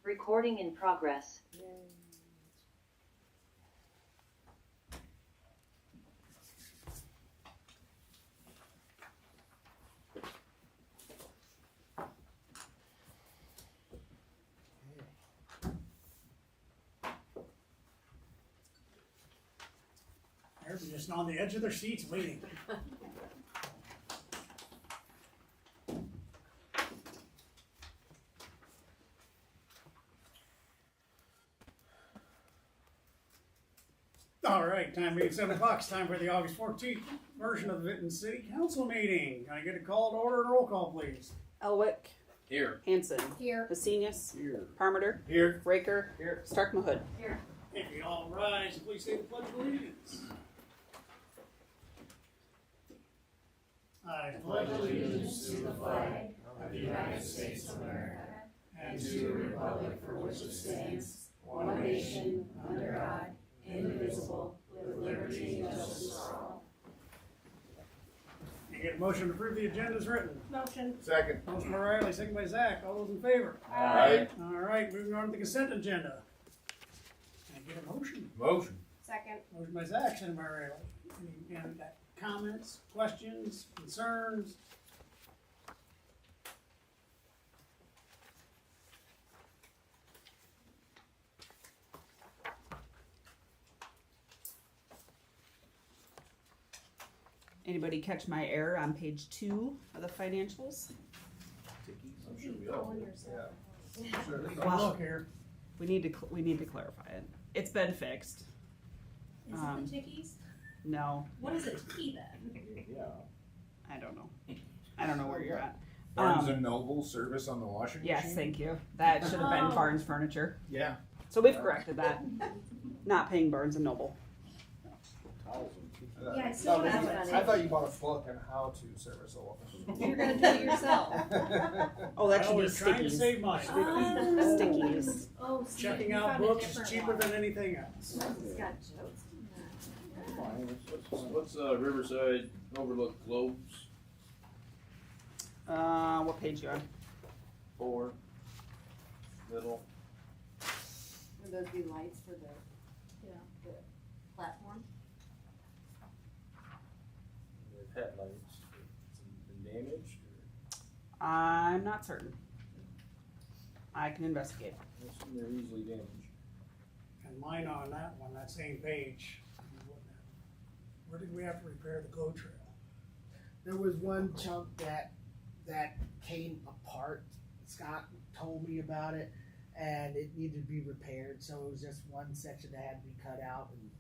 Recording in progress. They're just on the edge of their seats waiting. All right, time being 7 o'clock. It's time for the August 14th version of the Vinton City Council meeting. Can I get a call to order and roll call, please? Elwick. Here. Hanson. Here. Hacenius. Here. Parmenter. Here. Raker. Here. Stark Mahood. Here. If you all rise, please say the Pledge of Allegiance. I pledge allegiance to the flag of the United States of America and to the republic for which it stands, one nation, under God, indivisible, with liberty and justice for all. You get a motion to approve the agenda as written. Motion. Second. Motion by Riley, second by Zach. All those in favor? Aye. All right, moving on to the consent agenda. Can I get a motion? Motion. Second. Motion by Zach, second by Riley. Any comments, questions, concerns? Anybody catch my error on page 2 of the financials? I'm sure we all did. Yeah. Sure. Well- Look here. We need to clarify it. It's been fixed. Is it the tickies? No, What is a tea then? Yeah. I don't know. I don't know where you're at. Barnes and Noble service on the washing machine? Yes, thank you. That should have been Oh. Barnes Furniture. Yeah. So we've corrected that. Not paying Barnes and Noble. Towels and Yeah, I still No, have but it. I thought you bought a book on how to service a washing You're gonna do it yourself. Oh, that should Well, be we're trying to stickies. save money. Stickies. Oh, see, Checking you out found a books is different cheaper one. than anything else. It's got jokes in What's Riverside Overlook Globes? What page you on? 4. Middle. Would those be lights for the Yeah. platform? The headlights. Been damaged? I'm not certain. I can investigate. I assume they're easily damaged. And mine on that one, that same page. Where did we have to repair the GO trail? There was one chunk that came apart. Scott told me about it, and it needed to be repaired. So it was just one section that had to be cut out and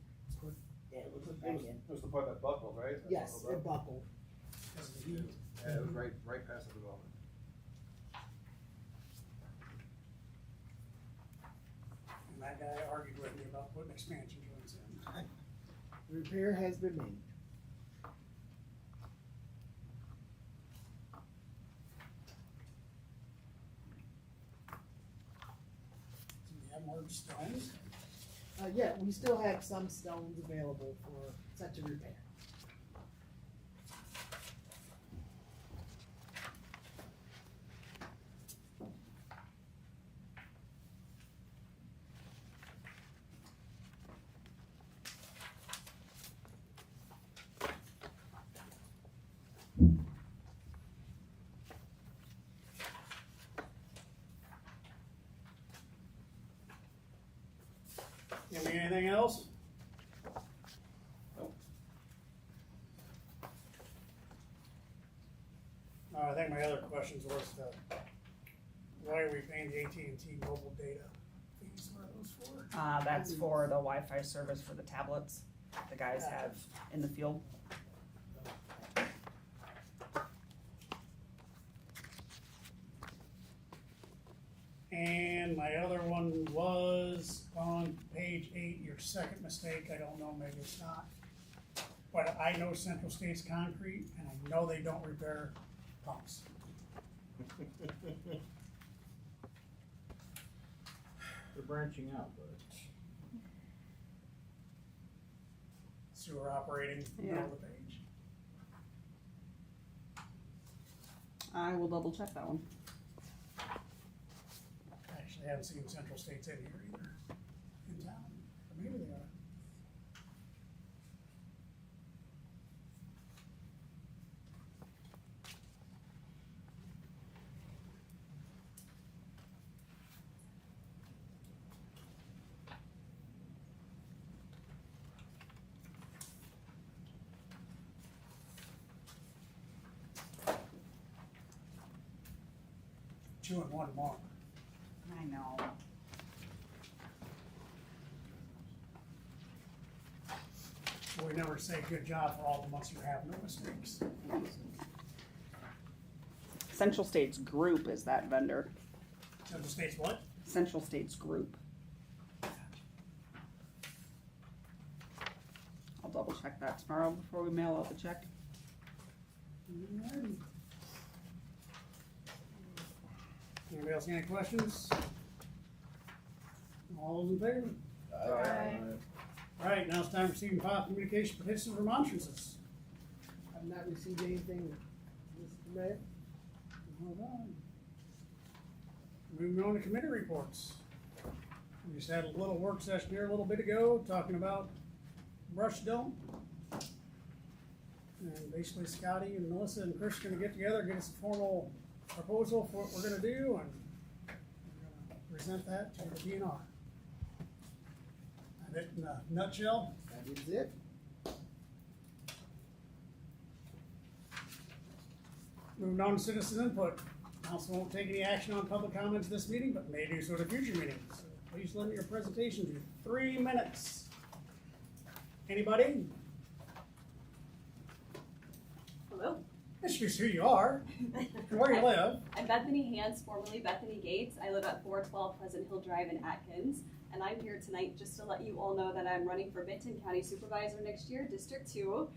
put back in. It was the part that buckled, right? That Yes, buckled it up? buckled. Because of the heat. Yeah, it was right past the development. And that guy argued with me about putting expansion joints in. The repair has been made. Do we have more stones? Yeah, we still have some stones available for such a repair. Give me anything else? Nope. I think my other questions was why are we paying the AT&T mobile data fees? What are those for? That's for the Wi-Fi service for the tablets the guys have in the field. And my other one was on page 8, your second mistake. I don't know, maybe it's not. But I know Central States Concrete, and I know they don't repair pumps. They're branching out, but. Sewer operating, middle of the page. I will double check that one. Actually, haven't seen Central States in here either, in town, or maybe they are. Chewing one more. I know. We never say good job for all the months you have no mistakes. Central States Group is that vendor. Central States what? Central States Group. I'll double check that tomorrow before we mail out the check. Alrighty. Anybody else got any questions? All those in favor? Aye. Alright, now it's time for receiving file communication, petitions, remonstrances. I've not received anything, Mr. Mayor. Hold on. Moving on to committee reports. We just had a little work session here a little bit ago, talking about brush dump. And basically Scotty and Melissa and Chris are gonna get together, get us a formal proposal for what we're gonna do, and we're gonna present that to the DNR. And it in a nutshell, That is it. moving on to citizen input. Council won't take any action on public comments this meeting, but may do so at a future meeting. So please limit your presentation to 3 minutes. Anybody? Hello. Introduce who you are and where you live. I'm Bethany Hans, formerly Bethany Gates. I live at 412 Pleasant Hill Drive in Atkins. And I'm here tonight just to let you all know that I'm running for Benton County Supervisor next year, District 2.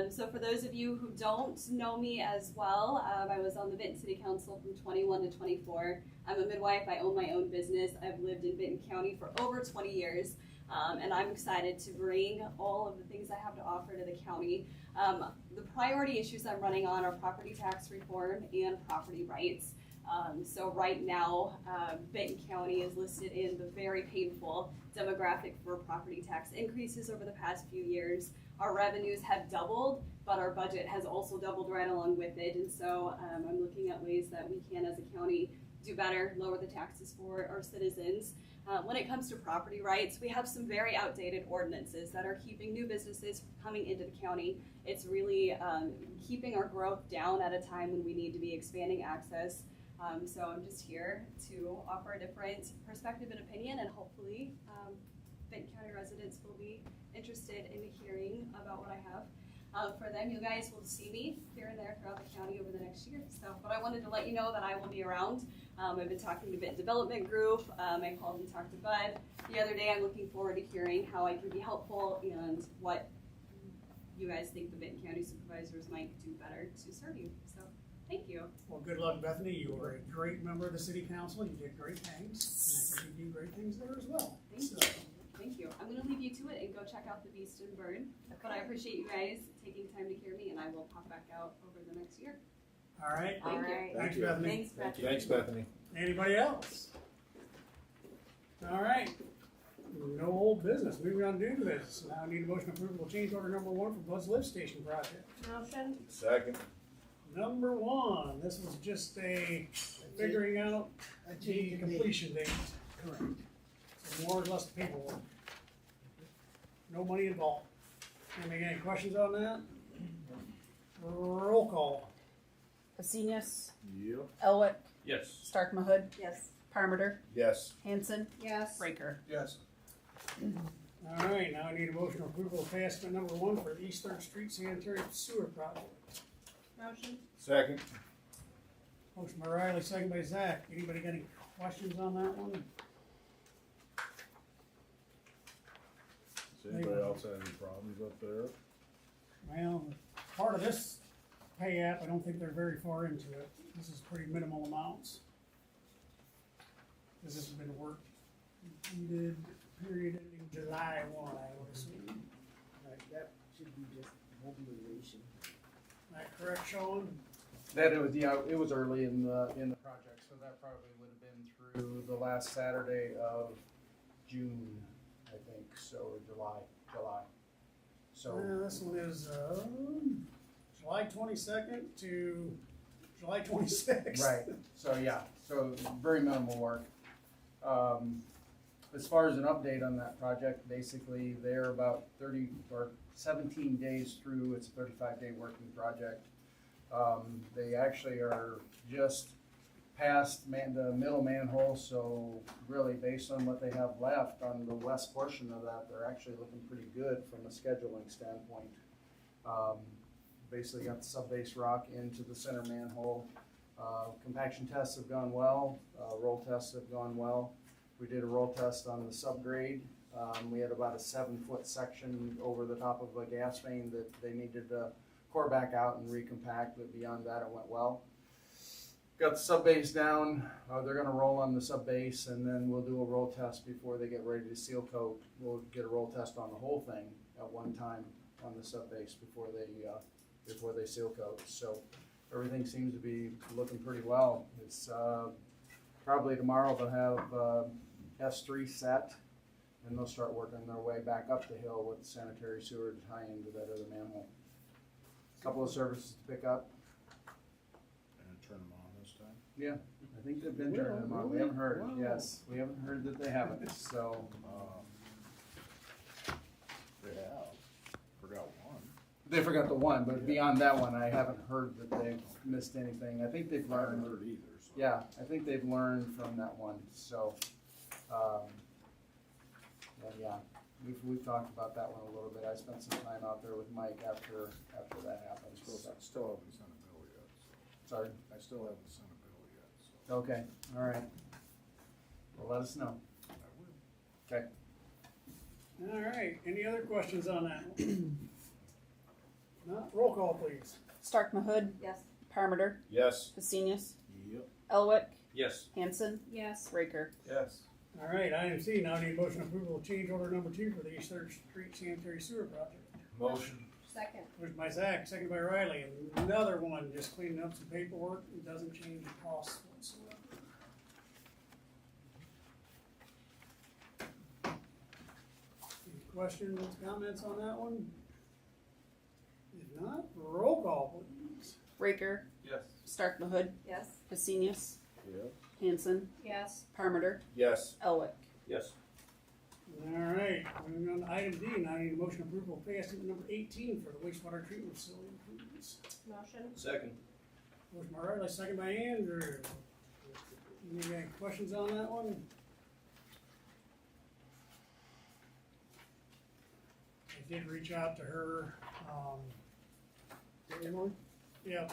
So for those of you who don't know me as well, I was on the Benton City Council from 21 to 24. I'm a midwife. I own my own business. I've lived in Benton County for over 20 years. And I'm excited to bring all of the things I have to offer to the county. The priority issues I'm running on are property tax reform and property rights. So right now, Benton County is listed in the very painful demographic for property tax increases over the past few years. Our revenues have doubled, but our budget has also doubled right along with it. And so I'm looking at ways that we can, as a county, do better, lower the taxes for our citizens. When it comes to property rights, we have some very outdated ordinances that are keeping new businesses coming into the county. It's really keeping our growth down at a time when we need to be expanding access. So I'm just here to offer a different perspective and opinion, and hopefully Benton County residents will be interested in hearing about what I have. For them, you guys will see me here and there throughout the county over the next year. So, but I wanted to let you know that I will be around. I've been talking to Benton Development Group. I called and talked to Bud the other day. I'm looking forward to hearing how I can be helpful and what you guys think the Benton County supervisors might do better to serve you. So, thank you. Well, good luck, Bethany. You were a great member of the city council. You did great things, and I think you do great things there as well. Thank you. Thank you. I'm going to leave you to it and go check out the Beast and Bird. But I appreciate you guys taking time to hear me, and I will pop back out over the next year. All right. Thank you. Alright. Thanks, you. Bethany. Thanks, Bethany. Thanks, Bethany. Anybody else? All right. No old business. Moving on to new business. Now I need a motion approval of change order number 1 for Bud's Lift Station project. Motion. Second. Number 1, this was just a figuring out A the change in date. completion date. Correct. So more or less paperwork. No money involved. Any questions on that? Roll call. Pasinius, Yep. Elwick, Yes. Stark Mahood, Yes. Parmenter, Yes. Hanson, Yes. Breaker. Yes. All right, now I need a motion of approval of pay estimate number 1 for the East 3rd Street Sanitary Sewer Project. Motion. Second. Motion by Riley, second by Zach. Anybody got any questions on that one? Does anybody else have any problems up there? Well, part of this pay app, I don't think they're very far into it. This is pretty minimal amounts. This has been worked, completed, period ending July 1, I would assume. Right, that should be just mobilization. Is that correct, Sean? That it was, yeah, it was early in the project, so that probably would have been through the last Saturday of June, I think, so, or July. So, This one is, July 22nd to July 26th. right, so yeah, so very minimal work. As far as an update on that project, basically they're about 30 or 17 days through, it's a 35-day working project. They actually are just past the middle manhole, so really based on what they have left on the west portion of that, they're actually looking pretty good from a scheduling standpoint. Basically got the sub-base rock into the center manhole. Compaction tests have gone well, roll tests have gone well. We did a roll test on the subgrade. We had about a 7-foot section over the top of a gas main that they needed to core back out and recompact, but beyond that it went well. Got the sub-base down, they're gonna roll on the sub-base and then we'll do a roll test before they get ready to seal coat. We'll get a roll test on the whole thing at one time on the sub-base before they seal coat. So everything seems to be looking pretty well. It's probably tomorrow they'll have S3 set and they'll start working their way back up the hill with the sanitary sewer to tie into that other manhole. Couple of services to pick up. And turn them on this time? Yeah, I think they've been turning them on. We haven't heard, yes, we haven't heard that they haven't, so. They have. Forgot one. They forgot the one, but beyond that one, I haven't heard that they've missed anything. I think they've I haven't learned. heard either, so. Yeah, I think they've learned from that one, so, yeah, we've talked about that one a little bit. I spent some time out there with Mike after that happened. Still haven't sent a bill yet, so. Sorry, I still haven't sent a bill yet, so. okay, all right. Well, let us know. I will. Okay. All right, any other questions on that? Not, roll call please. Stark Mahood, Yes. Parmenter, Yes. Pesinius, Yep. Elwick, Yes. Hanson, Yes. Raker. Yes. All right, item C, now I need motion approval of change order number 2 for the East Third Street Sanitary Sewer Project. Motion. Second. Motion by Zach, second by Riley, another one, just cleaning up some paperwork, it doesn't change the cost whatsoever. Any questions, comments on that one? If not, roll call please. Raker, Yes. Stark Mahood, Yes. Pesinius, Yep. Hanson, Yes. Parmenter, Yes. Elwick. Yes. All right, moving on to item D, now I need a motion approval of pay estimate number 18 for the wastewater treatment facility improvements. Motion. Second. Motion by Riley, second by Andrew. Any questions on that one? I did reach out to her, yep,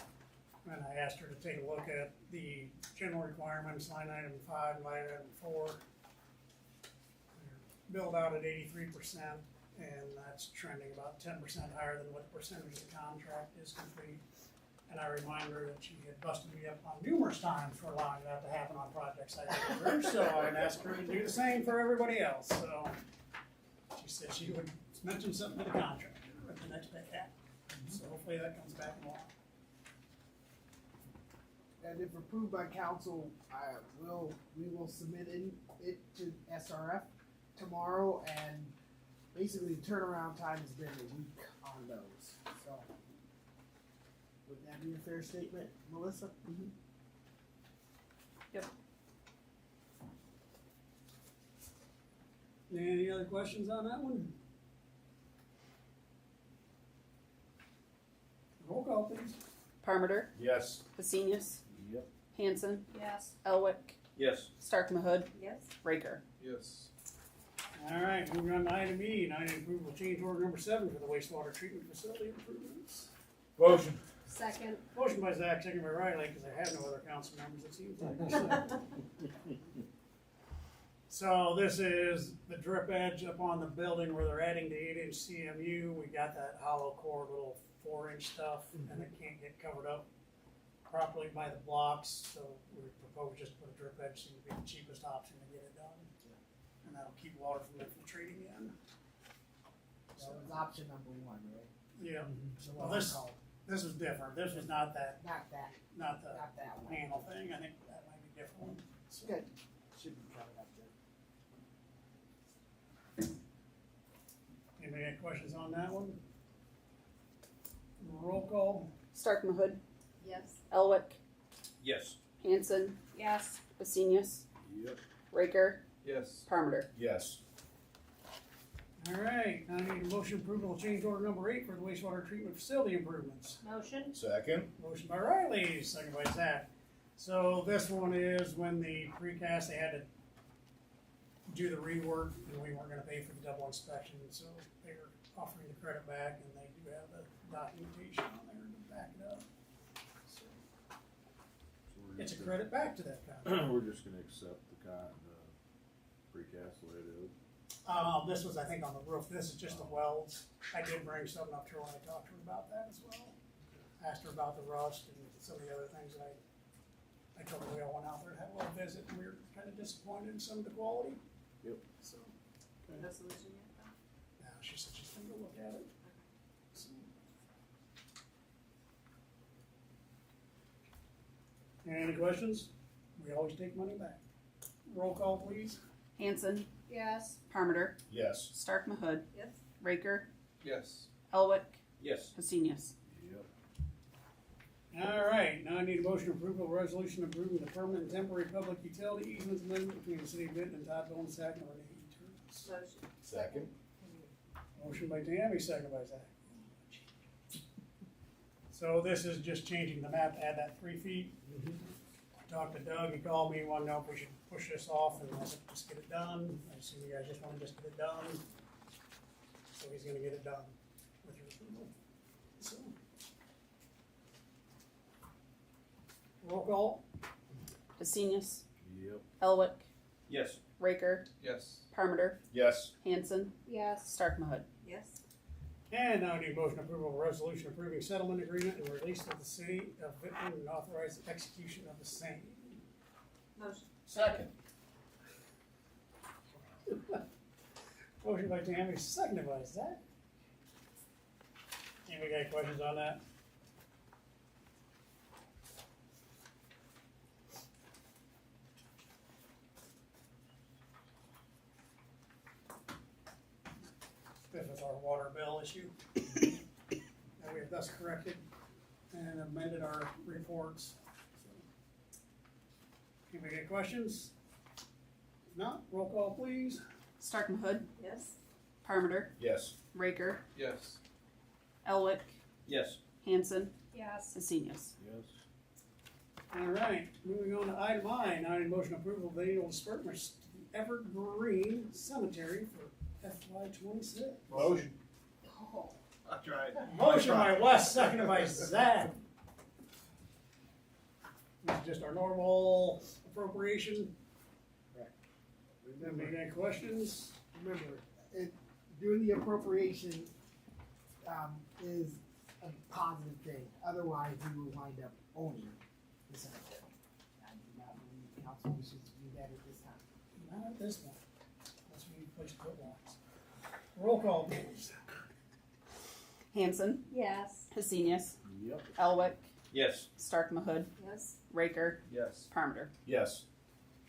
and I asked her to take a look at the general requirements, line item 5, line item 4. They're billed out at 83%, and that's trending about 10% higher than what the percentage of the contract is complete. And I remind her that she had busted me up on numerous times for allowing that to happen on projects I did with her, so I'd ask her to do the same for everybody else, so. She said she would mention something to the contractor at the next pay cap, so hopefully that comes back tomorrow. And if approved by council, we will submit it to SRF tomorrow, and basically the turnaround time has been a week on those, so. Would that be a fair statement, Melissa? Any other questions on that one? Roll call please. Parmenter, Yes. Pesinius, Yep. Hanson, Yes. Elwick, Yes. Stark Mahood, Yes. Raker. Yes. All right, moving on to item E, and I need approval of change order number 7 for the wastewater treatment facility improvements. Motion. Second. Motion by Zach, second by Riley, because I have no other council members, it seems like. So this is the drip edge up on the building where they're adding the 8-inch CMU. We got that hollow core little 4-inch stuff, and it can't get covered up properly by the blocks, so we propose just to put a drip edge, seems to be the cheapest option to get it done. And that'll keep water from infiltrating in. That was option number 1, right? Yeah, So Well, what I this- called, this is different. This is not that, not that not the one. panel thing. I think that might be a different one. Good. Should be coming up then. Anybody got questions on that one? Roll call. Stark Mahood, Yes. Elwick, Yes. Hanson, Yes. Basinius, Yep. Raker, Yes. Parmenter. Yes. All right, now I need a motion approval of change order number 8 for the wastewater treatment facility improvements. Motion. Second. Motion by Riley, second by Zach. So this one is when the precast, they had to do the rework and we weren't gonna pay for the double inspection, so they were offering the credit back and they do have the documentation on there to back it up. So it's a credit back to that company. We're just gonna accept the precast the way it is. This was, I think, on the roof. This is just the welds. I did bring something up to her when I talked to her about that as well. Asked her about the rust and some of the other things that I told her we all went out there and had a little visit and we were kind of disappointed in some of the quality. Yep. So, No solution yet, though? now she said she's gonna go look at it. So. Any questions? We always take money back. Roll call, please. Hanson, Yes. Parmenter, Yes. Stark Mahood, Yes. Raker, Yes. Elwick, Yes. Basinius. Yep. All right, now I need a motion approval of resolution approving the permanent and temporary public utility easements amendment between the city of Benton and Todd Sack and Renee Turns. Motion. Second. Motion by Tammy, second by Zach. So this is just changing the map to add that 3 feet. I talked to Doug, he called me, wanted to know if we should push this off, and I said, just get it done. I assume you guys just wanna just get it done. So he's gonna get it done with your approval. So. Roll call. Basinius, Yep. Elwick, Yes. Raker, Yes. Parmenter, Yes. Hanson, Yes. Stark Mahood. Yes. And now I need a motion approval of a resolution approving settlement agreement and release of the city of Benton and authorize the execution of the same. Motion. Second. Motion by Tammy, seconded by Zach. Anybody got any questions on that? This is our water bill issue. And we have thus corrected and amended our reports. Anybody got questions? If not, roll call please. Stark Mahood, Yes. Parmenter, Yes. Raker, Yes. Elwick, Yes. Hanson, Yes. Basinius. Yes. All right, moving on to item I, now I need a motion approval of the annual disbursements to the Evergreen Cemetery for FY 26. Motion. Oh. I tried. Motion by Wes, seconded by Zach. This is just our normal appropriation. Remember, Any questions? doing the appropriation, is a positive thing. Otherwise, we will wind up owning the cemetery. I do not believe council wishes to do that at this time. Not at this point, unless we need a place to put lots. Roll call please. Hanson, Yes. Basinius, Yep. Elwick, Yes. Stark Mahood, Yes. Raker, Yes. Parmenter. Yes.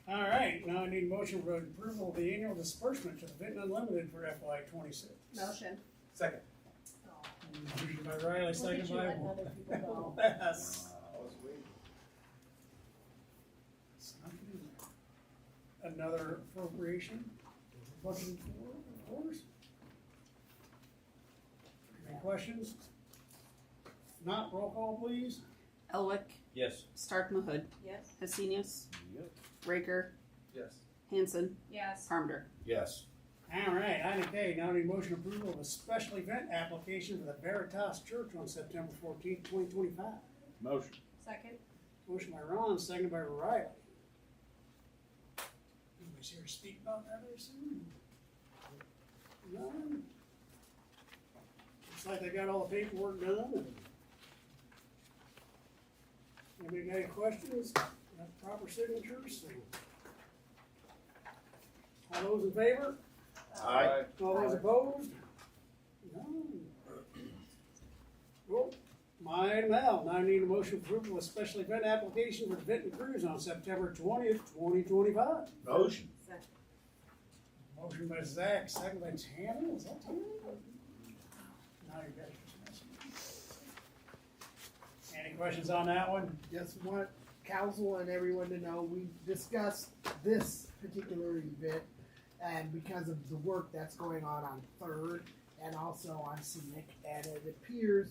All right, now I need a motion for approval of the annual disbursement to the Benton Unlimited for FY 26. Motion. Second. Motion by Riley, Look second at you by letting other people go. Wes. I was waiting. Snuck it in there. Another appropriation, budgeted for, of course. Any questions? Not, roll call please. Elwick, Yes. Stark Mahood, Yes. Basinius, Yep. Raker, Yes. Hanson, Yes. Parmenter. Yes. All right, item K, now I need motion approval of a special event application for the Veritas Church on September 14th, 2025. Motion. Second. Motion by Ron, seconded by Riley. Anybody's here to speak about that very soon? None? Looks like they got all the paperwork done. And anybody got any questions? Got proper signatures? All those in favor? Aye. All those opposed? None. Cool. Item L, now I need a motion for approval of special event application for the Benton Cruise on September 20th, 2025. Motion. Second. Motion by Zach, second by Tammy, is that Tammy? Now you guys are messing. Any questions on that one? Just want council and everyone to know, we discussed this particular event, and because of the work that's going on Third and also on Scenic, and it appears,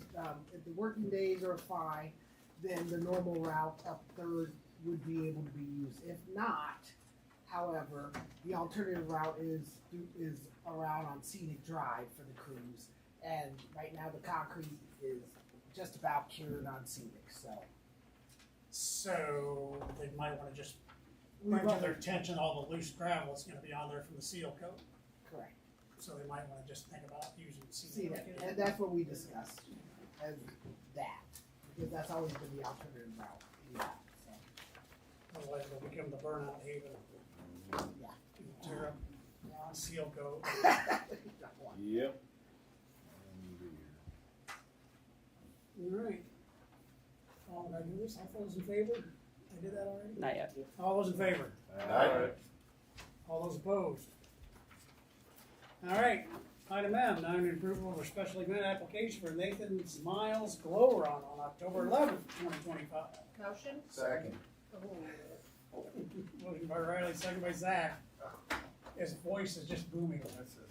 if the working days are fine, then the normal route up Third would be able to be used. If not, however, the alternative route is around on Scenic Drive for the cruise, and right now the concrete is just about cured on Scenic, so. So they might wanna just bring to their attention all the loose gravel that's gonna be on there from the seal coat. Correct. So they might wanna just think about using See seal that, coat. and that's what we discussed, as that, because that's always been the alternative route, yeah, so, Otherwise it'll become the burnout haven. yeah. Tear up seal coat. Yep. Alright. Did I do this? All those in favor? I did that already? Not yet. All those in favor? Aye. All those opposed? Alright, item M, now need approval of a special event application for Nathan's Miles Glow Run on October 11th, 2025. Motion? Second. Motion by Riley, second by Zach. His voice is just booming.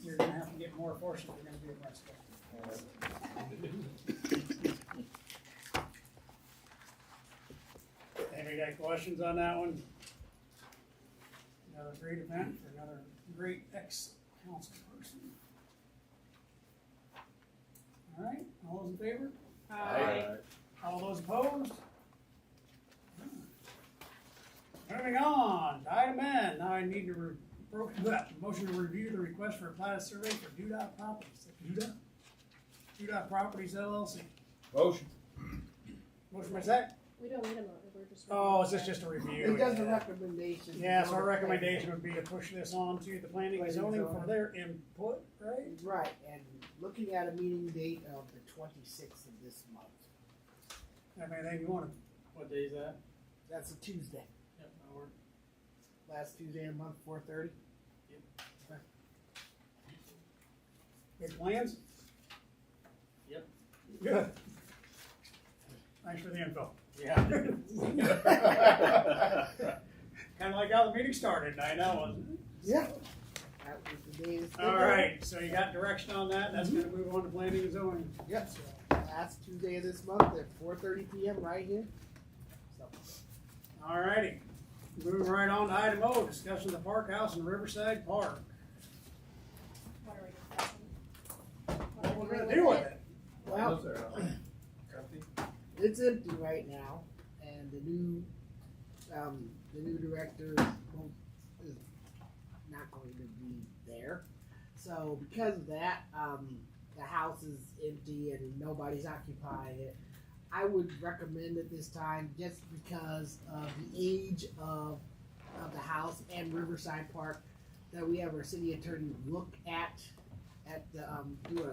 You're gonna have to get more force if you're gonna be arrested. Anybody got questions on that one? Another great event for another great ex-council person. All right, all those in favor? Aye. All those opposed? Moving on, to item N, now I need to motion to review the request for a plat survey for Dudot Properties. Dudot Properties LLC. Motion. Motion by Zach. We don't need a motion, we're just. Oh, is this just a review? It does a recommendation. Yeah, so our recommendation would be to push this on to the planning and zoning for their input, right? Right, and looking at a meeting date of the 26th of this month. Anything you want? What day is that? That's a Tuesday, Yep, that'll work. last Tuesday of the month, 4:30. Big plans? Yep. Good. Thanks for the info. Yeah. Kinda like how the meeting started, I know, wasn't it? Yeah. That was the day. it's been All done. right, so you got direction on that, that's gonna move on to planning and zoning. Yep. Last Tuesday of this month at 4:30 p.m. right here. So, All righty, moving right on to item O, discussion of the park house in Riverside Park. What are we discussing? What we're gonna do with it? well, Lives there, huh? Empty? it's empty right now, and the new director is not going to be there. So because of that, the house is empty and nobody's occupying it. I would recommend at this time, just because of the age of the house and Riverside Park, that we have our city attorney look at the do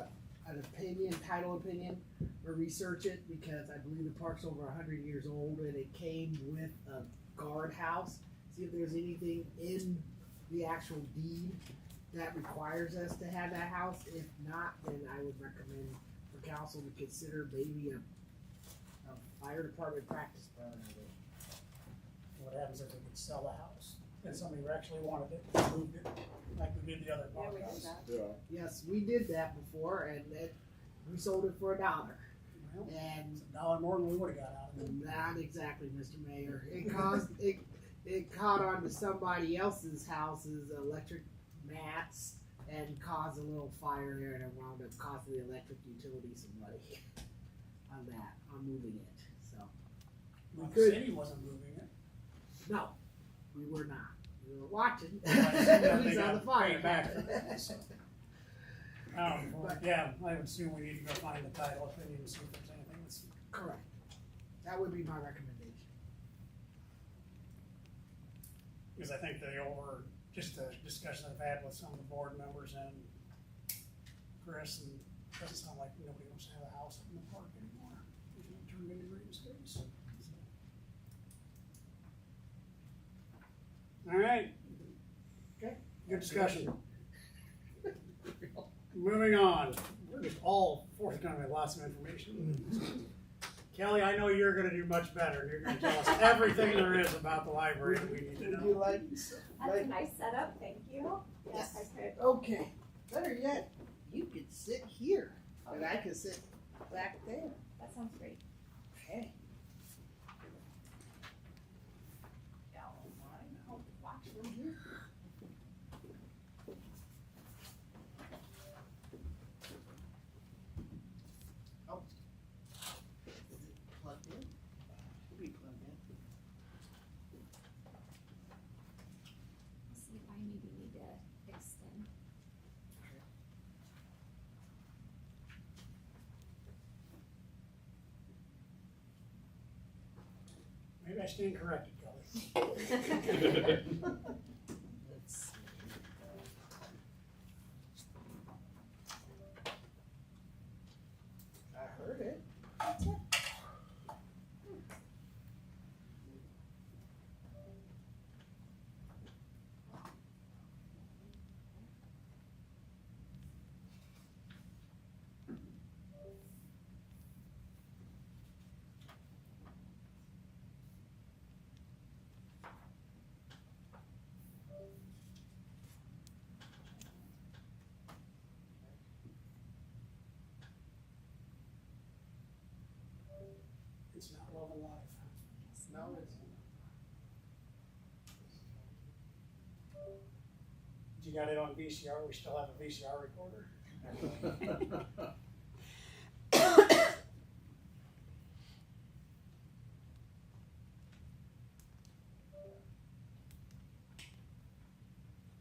an opinion, title opinion, or research it, because I believe the park's over 100 years old and it came with a guardhouse. See if there's anything in the actual deed that requires us to have that house. If not, then I would recommend for council to consider maybe a fire department practice burn of it. What happens if we could sell the house, and somebody who actually wanted it, moved it, like we did the other Yeah, park we did house? that. Yeah. Yes, we did that before, and we sold it for $1. Well, And it's $1 more than we would've got out of it. not exactly, Mr. Mayor. It caused it caught on to somebody else's house's electric mats and caused a little fire there, and it wound up costing the electric utility some money on that, on moving it. So Well, the could- city wasn't moving it. no, we were not. We were watching. Well, I assume that We they saw got the fire paid back for that, so. Yeah, I would assume we need to go find the title opinion and see if there's anything that's. Correct. That would be my recommendation. Because I think just the discussion I've had with some of the board members and Chris, and it doesn't sound like nobody wants to have a house in the park anymore. many mistakes. All right. Okay. Good discussion. Moving on. We're just all forthcoming with lots of information. Kelly, I know you're gonna do much better. You're gonna tell us everything there is about the library that we need to Would you know. like, That's a nice setup, thank you. Yes, I could. okay, better yet, you could sit here, and I could sit back there. That sounds great. Okay. Y'all don't mind, I'll watch from here. Oh. Is it plugged in? Should be plugged in. See if I maybe need to extend. Maybe I stand corrected, Kelly. Let's see. I heard it. It's not Love and Life. No, it's. You got it on VCR, we still have a VCR recorder?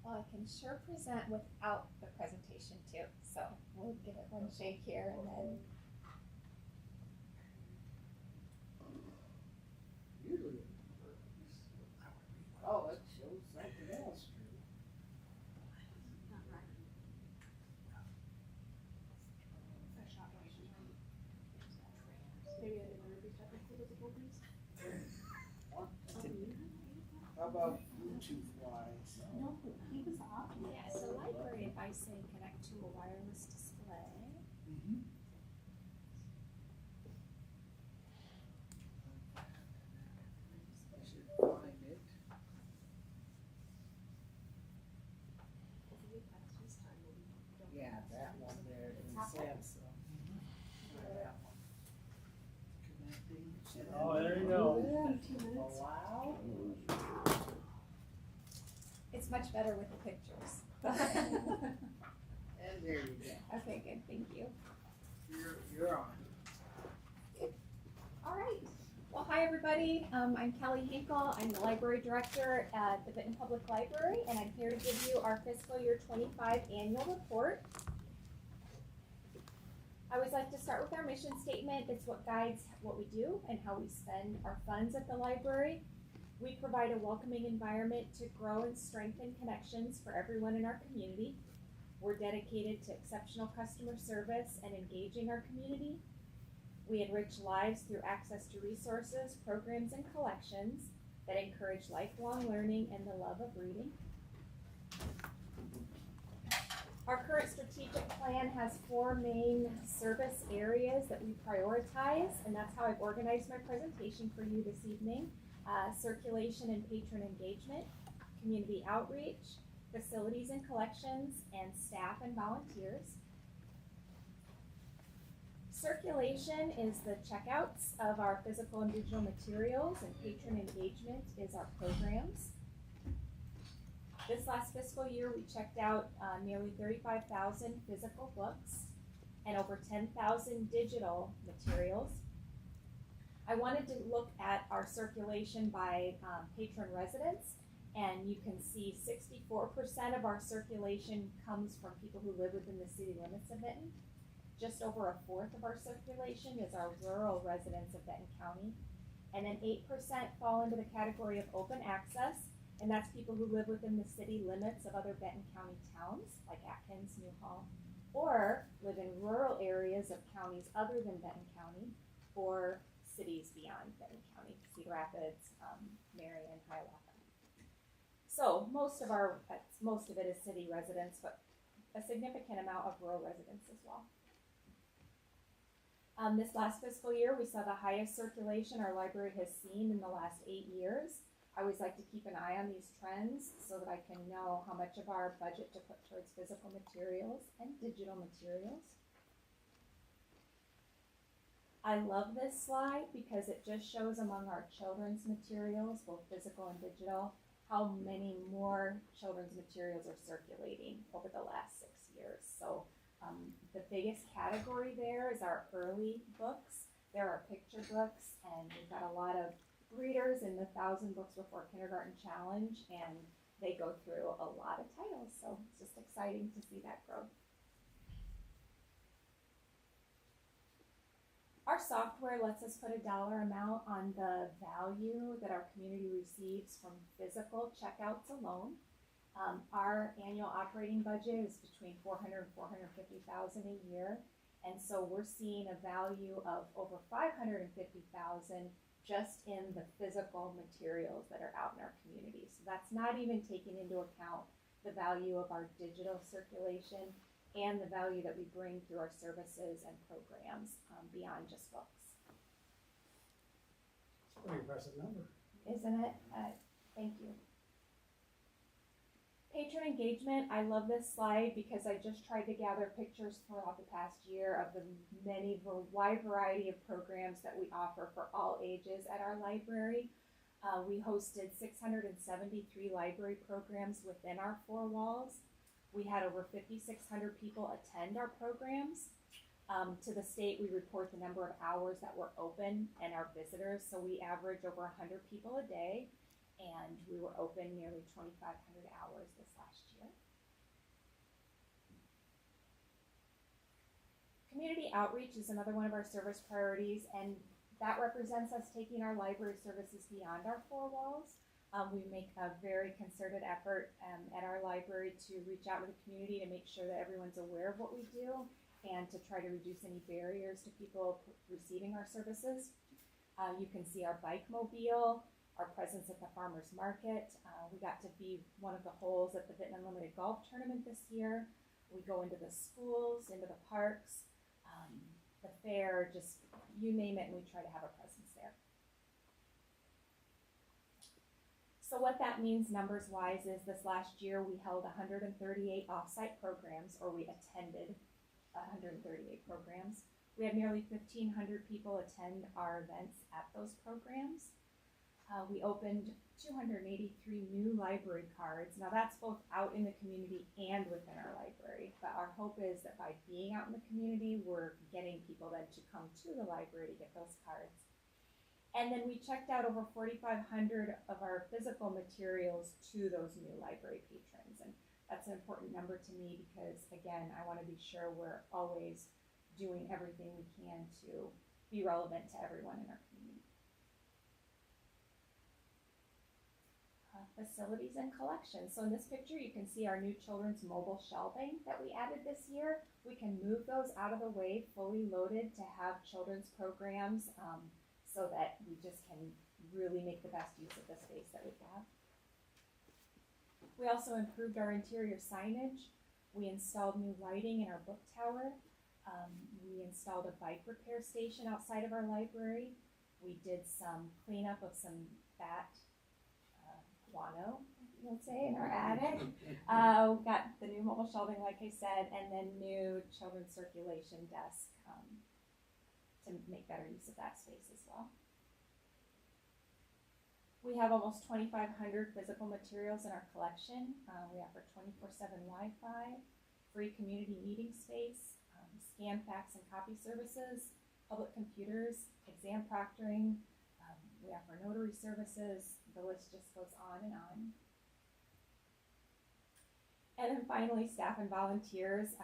Well, I can sure present without the presentation too, so we'll give it one shake here and then. Usually. Oh, it shows something else. Maybe I didn't repeat technical difficulties. How about Bluetooth wise? No, he was off. Yeah, so library advice saying connect to a wireless display. Mm-hmm. I should find it. Yeah, that one there in Samsung. That one. Connecting. Oh, there you go. Wow. It's much better with the pictures. And there you go. Okay, good, thank you. You're on. All right. Well, hi, everybody. I'm Kelly Hinkle. I'm the library director at the Benton Public Library, and I'm here to give you our fiscal year 25 annual report. I always like to start with our mission statement. It's what guides what we do and how we spend our funds at the library. We provide a welcoming environment to grow and strengthen connections for everyone in our community. We're dedicated to exceptional customer service and engaging our community. We enrich lives through access to resources, programs, and collections that encourage lifelong learning and the love of reading. Our current strategic plan has 4 main service areas that we prioritize, and that's how I've organized my presentation for you this evening. Circulation and patron engagement, community outreach, facilities and collections, and staff and volunteers. Circulation is the checkouts of our physical and digital materials, and patron engagement is our programs. This last fiscal year, we checked out nearly 35,000 physical books and over 10,000 digital materials. I wanted to look at our circulation by patron residents, and you can see 64% of our circulation comes from people who live within the city limits of Benton. Just over a fourth of our circulation is our rural residents of Benton County. And then 8% fall into the category of open access, and that's people who live within the city limits of other Benton County towns, like Atkins, Newhall, or live in rural areas of counties other than Benton County, or cities beyond Benton County, Cedar Rapids, Marion, Hiawatha. So most of it is city residents, but a significant amount of rural residents as well. This last fiscal year, we saw the highest circulation our library has seen in the last 8 years. I always like to keep an eye on these trends so that I can know how much of our budget to put towards physical materials and digital materials. I love this slide because it just shows among our children's materials, both physical and digital, how many more children's materials are circulating over the last 6 years. So the biggest category there is our early books. There are picture books, and we've got a lot of readers in the 1,000 Books Before Kindergarten Challenge, and they go through a lot of titles, so it's just exciting to see that growth. Our software lets us put a dollar amount on the value that our community receives from physical checkouts alone. Our annual operating budget is between $400,000 and $450,000 a year, and so we're seeing a value of over $550,000 just in the physical materials that are out in our community. So that's not even taking into account the value of our digital circulation and the value that we bring through our services and programs beyond just books. It's a pretty impressive number. Isn't it? Thank you. Patron engagement, I love this slide because I just tried to gather pictures throughout the past year of the wide variety of programs that we offer for all ages at our library. We hosted 673 library programs within our 4 walls. We had over 5,600 people attend our programs. To the state, we report the number of hours that were open and our visitors, so we average over 100 people a day. And we were open nearly 2,500 hours this last year. Community outreach is another one of our service priorities, and that represents us taking our library services beyond our 4 walls. We make a very concerted effort at our library to reach out to the community to make sure that everyone's aware of what we do and to try to reduce any barriers to people receiving our services. You can see our bike mobile, our presence at the farmers market. We got to be one of the holes at the Benton Unlimited Golf Tournament this year. We go into the schools, into the parks, the fair, just you name it, and we try to have a presence there. So what that means numbers-wise is this last year we held 138 off-site programs, or we attended 138 programs. We had nearly 1,500 people attend our events at those programs. We opened 283 new library cards. Now that's both out in the community and within our library, but our hope is that by being out in the community, we're getting people then to come to the library to get those cards. And then we checked out over 4,500 of our physical materials to those new library patrons. And that's an important number to me because, again, I want to be sure we're always doing everything we can to be relevant to everyone in our community. Facilities and collections. So in this picture, you can see our new children's mobile shelving that we added this year. We can move those out of the way, fully loaded, to have children's programs so that we just can really make the best use of the space that we have. We also improved our interior signage. We installed new lighting in our book tower. We installed a bike repair station outside of our library. We did some cleanup of some bat guano, you'll say, in our attic. We got the new mobile shelving, like I said, and then new children's circulation desk to make better use of that space as well. We have almost 2,500 physical materials in our collection. We offer 24/7 Wi-Fi, free community meeting space, scan, fax, and copy services, public computers, exam proctoring. We offer notary services. The list just goes on and on. And then finally, staff and volunteers.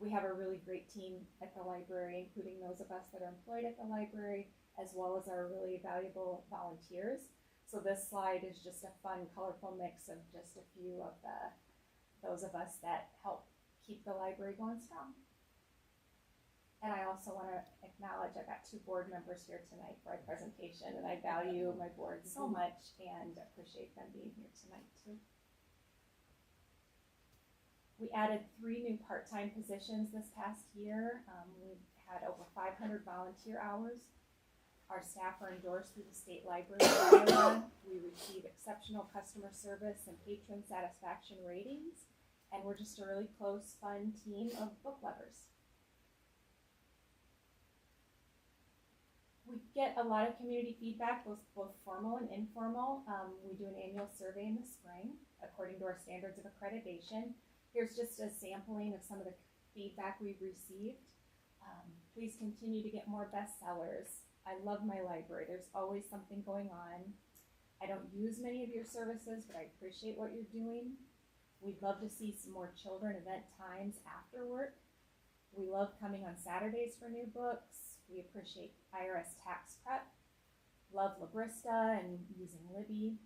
We have a really great team at the library, including those of us that are employed at the library, as well as our really valuable volunteers. So this slide is just a fun, colorful mix of just a few of those of us that help keep the library going strong. And I also want to acknowledge I've got 2 board members here tonight for our presentation, and I value my board so much and appreciate them being here tonight too. We added 3 new part-time positions this past year. We've had over 500 volunteer hours. Our staff are endorsed through the State Library of Iowa. We receive exceptional customer service and patron satisfaction ratings, and we're just a really close, fun team of book lovers. We get a lot of community feedback, both formal and informal. We do an annual survey in the spring, according to our standards of accreditation. Here's just a sampling of some of the feedback we've received. Please continue to get more bestsellers. I love my library. There's always something going on. I don't use many of your services, but I appreciate what you're doing. We'd love to see some more children event times after work. We love coming on Saturdays for new books. We appreciate IRS tax prep. Love Librista and using Libby.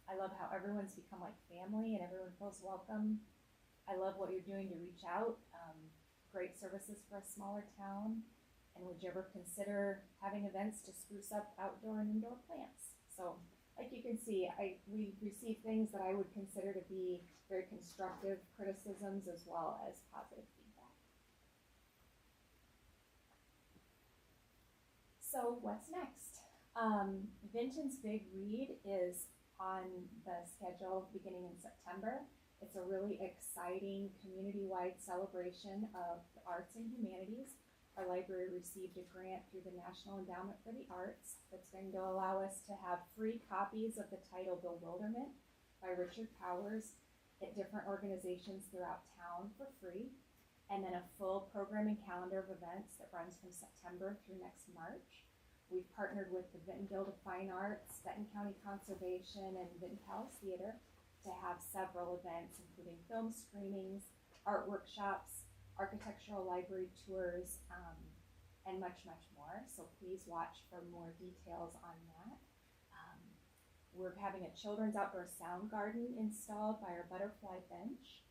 I love how everyone's become like family and everyone feels welcome. I love what you're doing to reach out. Great services for a smaller town. And would you ever consider having events to spruce up outdoor and indoor plants? So, like you can see, we receive things that I would consider to be very constructive criticisms as well as positive feedback. So what's next? Vinton's Big Read is on the schedule beginning in September. It's a really exciting community-wide celebration of the arts and humanities. Our library received a grant through the National Endowment for the Arts that's going to allow us to have free copies of the title Bewilderment by Richard Powers at different organizations throughout town for free, and then a full programming calendar of events that runs from September through next March. We've partnered with the Vinton Guild of Fine Arts, Benton County Conservation, and Vinton Palace Theater to have several events, including film screenings, art workshops, architectural library tours, and much, much more. So please watch for more details on that. We're having a children's outdoor sound garden installed by our butterfly bench.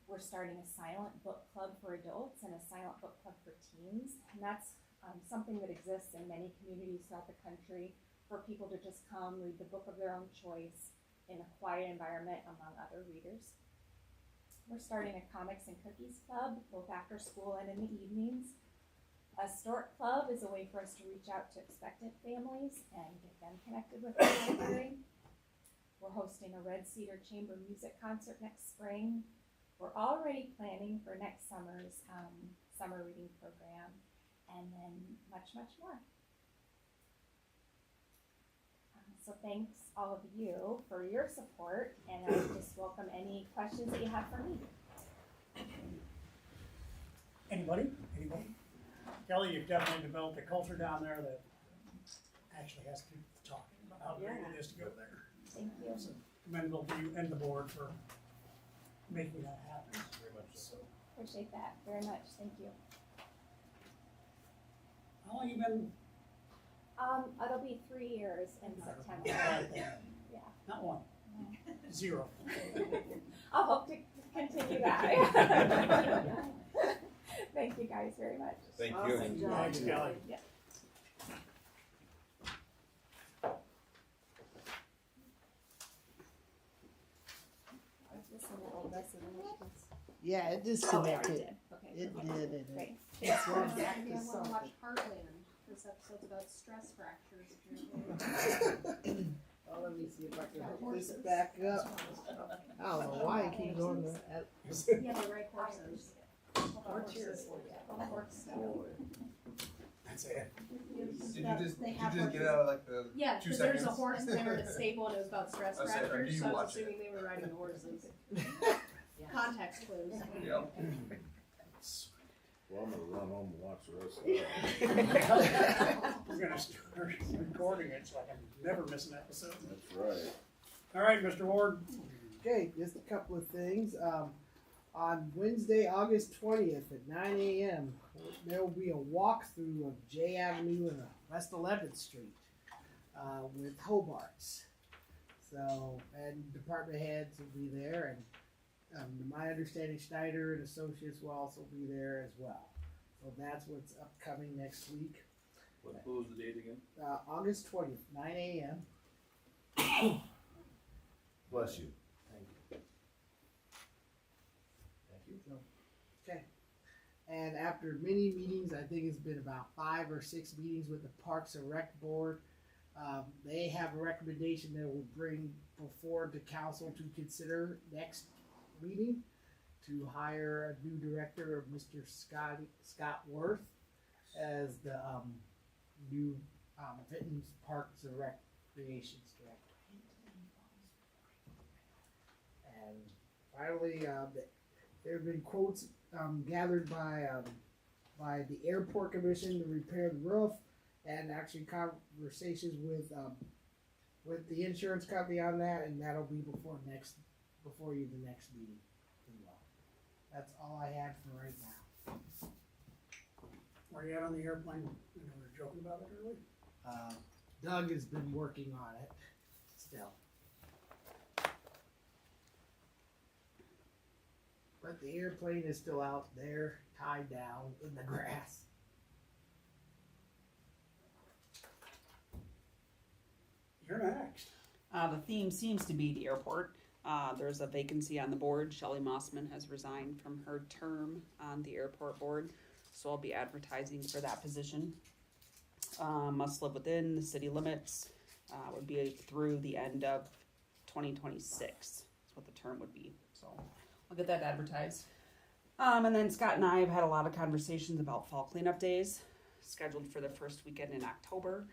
We're starting a silent book club for adults and a silent book club for teens. And that's something that exists in many communities throughout the country for people to just come read the book of their own choice in a quiet environment among other readers. We're starting a comics and cookies club, both after school and in the evenings. A stork club is a way for us to reach out to expectant families and get them connected with the library. We're hosting a Red Cedar Chamber music concert next spring. We're already planning for next summer's summer reading program, and then much, much more. So thanks all of you for your support, and I just welcome any questions that you have for me. Anybody? Kelly, you've definitely developed a culture down there that actually has people talking about how great it is to go there. Thank you. So commendable to you and the board for making that happen. Very much so. Appreciate that very much. Thank you. How long you been? It'll be 3 years in September. Yeah. Not one. 0. I'll hope to continue that. Thank you guys very much. Thank Awesome you. job. Thanks, Kelly. Yeah. Yeah, it Oh, we already disconnected. did. Okay. It did. It Great. It's going Yeah, back I to want to something. watch Heartland. This episode's about stress fractures. Apparently. Oh, let me see if I can hook this back up. I don't know why it keeps on the. Yeah, they ride horses. Horses. That's it. Did you just get out of like the Yeah, 2 because there's seconds? a horse there at the stable and it was about stress I said, fractures, do you so I was watch it? assuming they were riding horses. Context clues. Yep. Well, I'm gonna run home and watch the rest of it. We're gonna start recording it so I can never miss an episode. That's right. All right, Mr. Ward. Okay, just a couple of things. On Wednesday, August 20th at 9 a.m., there will be a walkthrough of J Avenue and West 11th Street with Hobarts. So, and department heads will be there, and to my understanding, Schneider and Associates will also be there as well. So that's what's upcoming next week. What was the date again? August 20th, 9 a.m. Bless you. Thank you. Thank you, Joe. Okay. And after many meetings, I think it's been about 5 or 6 meetings with the Parks and Rec Board, they have a recommendation that will bring before the council to consider next meeting to hire a new director, Mr. Scott Worth, as the new Vinton's Parks and Recreations director. And finally, there have been quotes gathered by the airport commission to repair the roof, and actually conversations with the insurance company on that, and that'll be before the next meeting as well. That's all I had for right now. Where you at on the airplane? I know we were joking about it earlier. Doug has been working on it still. But the airplane is still out there, tied down in the grass. You're next. The theme seems to be the airport. There's a vacancy on the board. Shelley Mossman has resigned from her term on the airport board, so I'll be advertising for that position. Must live within the city limits. Would be through the end of 2026. That's what the term would be. So I'll get that advertised. And then Scott and I have had a lot of conversations about fall cleanup days, scheduled for the first weekend in October.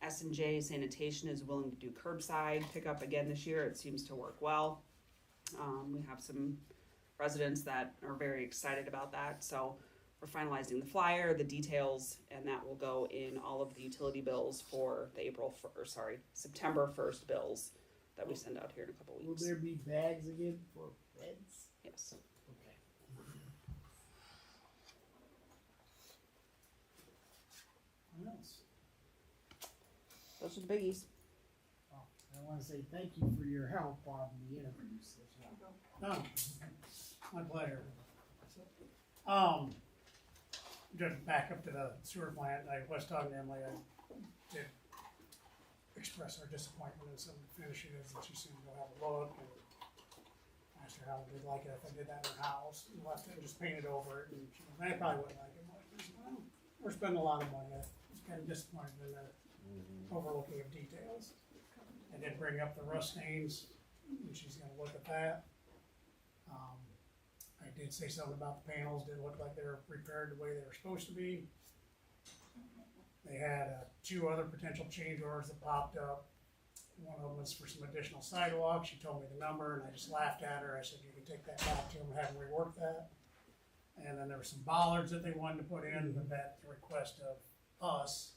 S&J Sanitation is willing to do curbside pickup again this year. It seems to work well. We have some residents that are very excited about that. So we're finalizing the flyer, the details, and that will go in all of the utility bills for the September 1st bills that we send out here in a couple weeks. Will there be bags again for beds? Yes. Okay. What else? Those are the biggies. Oh, I want to say thank you for your help on the interviews as well. No, my pleasure. Just back up to the sewer plant, I was talking to Emily, I did express our disappointment in some of the finishes, and she seemed to have a look, and asked her how we'd like it if I did that in her house, and left it and just painted over it, and she goes, I probably wouldn't like it much. I said, well, we're spending a lot of money, I was kind of disappointed in the overlooking of details. I did bring up the rust stains, and she's gonna look at that. I did say something about the panels, didn't look like they were repaired the way they were supposed to be. They had 2 other potential change orders that popped up. One of them was for some additional sidewalks. She told me the number, and I just laughed at her. I said, you can take that back to them and have them rework that. And then there were some bollards that they wanted to put in, but that's the request of us.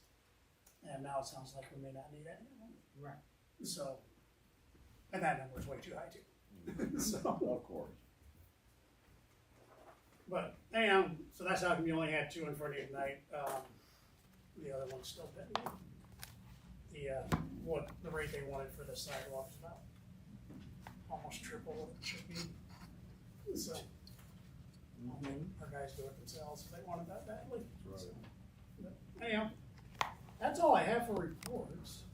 And now it sounds like we may not need any of them. Right. So, and that number is way too high too. So, Of course. but anyhow, so that's how come you only had 2 in front of you tonight. The other one's still pending. What the rate they wanted for the sidewalk is about almost triple what it should be. So, our guys do it themselves if they wanted that badly. That's right. So, but anyhow, that's all I have for reports.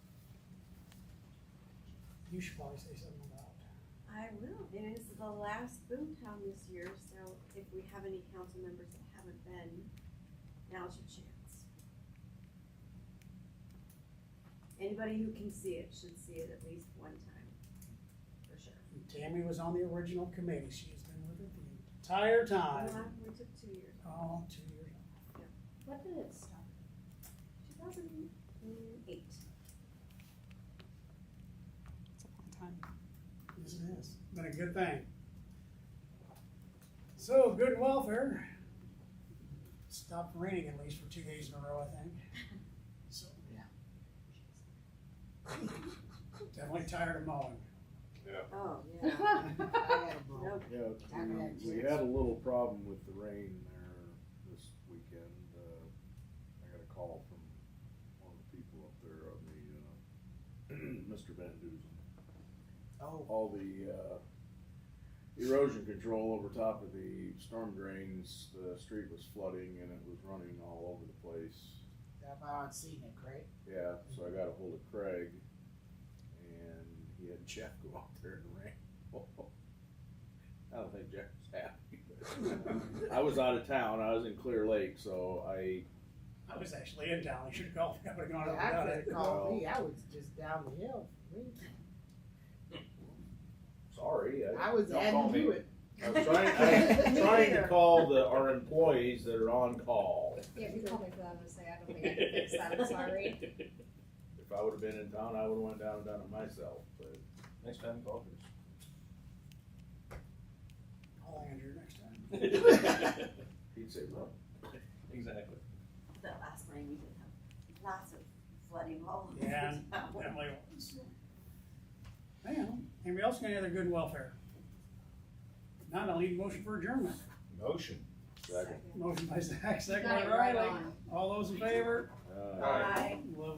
You should probably say something about. I will. It is the last Boomtown this year, so if we have any council members that haven't been, now's your chance. Anybody who can see it should see it at least one time, for sure. Tammy was on the original committee. She's been with it the entire time. We took 2 years. Oh, 2 years. When did it start? 2008. It's a long time. Yes, it has. Been a good thing. So, good and welfare. Stopped raining at least for 2 days in a row, I think. So, Yeah. definitely tired of mowing. Oh, yeah. I had a blow. Nope. Yeah, we had a little problem with the rain there this weekend. I got a call from one of the people up there on the, Mr. Van Duzen. Oh. All erosion control over top of the storm drains. The street was flooding and it was running all over the place. That about on scenic, right? Yeah, so I got a hold of Craig, and he had Jeff go out there in the rain. I don't think Jeff was happy. But I was out of town. I was in Clear Lake, so I was actually in town, I should've called, I would've gone over Yeah, I without could've it. called me, I was just down the hill from me. Sorry. I was don't adding call me. to it. I was trying to call our employees that are on call. Yeah, if you call me for that, I'm gonna say, I don't think I can fix that, I'm sorry. If I would've been in town, I would've went down and done it myself, but. Next time, call Call Andrew next time. He'd say, what? Exactly. That last rain, we did have lots of flooding all over Yeah, town. definitely was. Man, anybody else got any other good and welfare? If not, I'll need a motion for adjournment. Motion. Second. Motion by Zach, second Got by it right Riley. on. All those in favor? Bye. Love